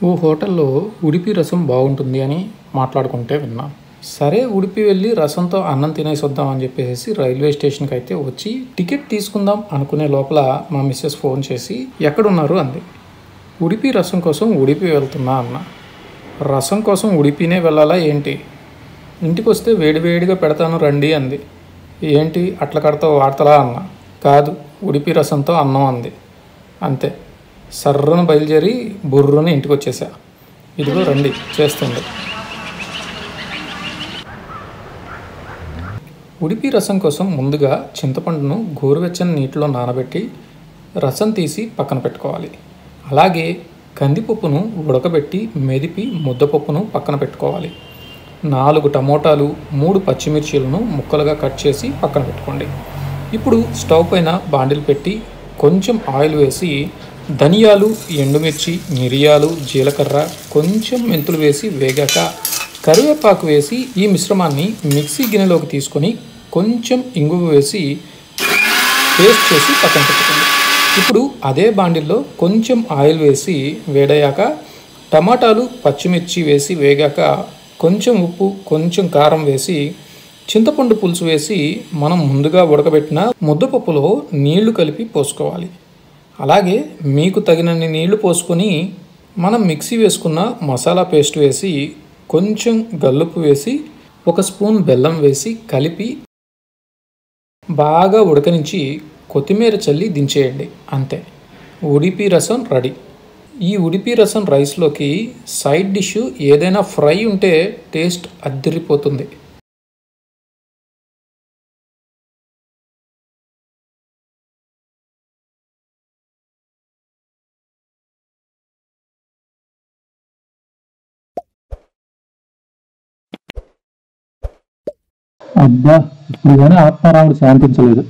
ఓ హోటల్లో ఉడిపి రసం బాగుంటుంది అని మాట్లాడుకుంటే విన్నాం. సరే ఉడిపి వెళ్ళి రసంతో అన్నం తినేసి వద్దాం అని చెప్పేసి రైల్వే స్టేషన్కి అయితే వచ్చి టికెట్ తీసుకుందాం అనుకునే లోపల మా మిస్సెస్ ఫోన్ చేసి ఎక్కడున్నారు అంది. ఉడిపి రసం కోసం ఉడిపి వెళ్తున్నా అన్న. రసం కోసం ఉడిపినే వెళ్ళాలా ఏంటి? ఇంటికి వస్తే వేడివేడిగా పెడతాను రండి అంది. ఏంటి అట్ల కడతా వాడతలా అన్న. కాదు ఉడిపి రసంతో అన్నం అంది. అంతే, సర్రను బయలుదేరి బుర్రని ఇంటికి వచ్చేసా. ఇదిగో రండి చేస్తుంది. ఉడిపి రసం కోసం ముందుగా చింతపండును గోరువెచ్చని నీటిలో నానబెట్టి రసం తీసి పక్కన పెట్టుకోవాలి. అలాగే కందిపప్పును ఉడకబెట్టి మెదిపి ముద్దపప్పును పక్కన పెట్టుకోవాలి. 4 టమోటాలు 3 పచ్చిమిర్చీలను ముక్కలుగా కట్ చేసి పక్కన పెట్టుకోండి. ఇప్పుడు స్టవ్ పైన బాండిల్ పెట్టి కొంచెం ఆయిల్ వేసి ధనియాలు, ఎండుమిర్చి, మిరియాలు, జీలకర్ర, కొంచెం మెంతులు వేసి వేగాక కరివేపాకు వేసి ఈ మిశ్రమాన్ని మిక్సీ గిన్నెలోకి తీసుకొని కొంచెం ఇంగువ వేసి పేస్ట్ చేసి పక్కన పెట్టుకోండి. ఇప్పుడు అదే బాండిల్లో కొంచెం ఆయిల్ వేసి వేడయ్యాక టమాటాలు, పచ్చిమిర్చి వేసి వేగాక కొంచెం ఉప్పు, కొంచెం కారం వేసి చింతపండు పులుసు వేసి మనం ముందుగా ఉడకబెట్టిన ముద్దపప్పులో నీళ్లు కలిపి పోసుకోవాలి. అలాగే మీకు తగినన్ని నీళ్లు పోసుకొని మనం మిక్సీ వేసుకున్న మసాలా పేస్ట్ వేసి కొంచెం గల్లుప్పు వేసి 1 స్పూన్ బెల్లం వేసి కలిపి బాగా ఉడకనించి కొత్తిమీర చల్లి దించేయండి. అంతే, ఉడిపి రసం రెడీ. ఈ ఉడిపి రసం రైస్లోకి సైడ్ డిష్ ఏదైనా ఫ్రై ఉంటే టేస్ట్ అద్దిరిపోతుంది. అబ్బా! ఇప్పుడు కానీ ఆత్మారాముడు శాంతించలేదు.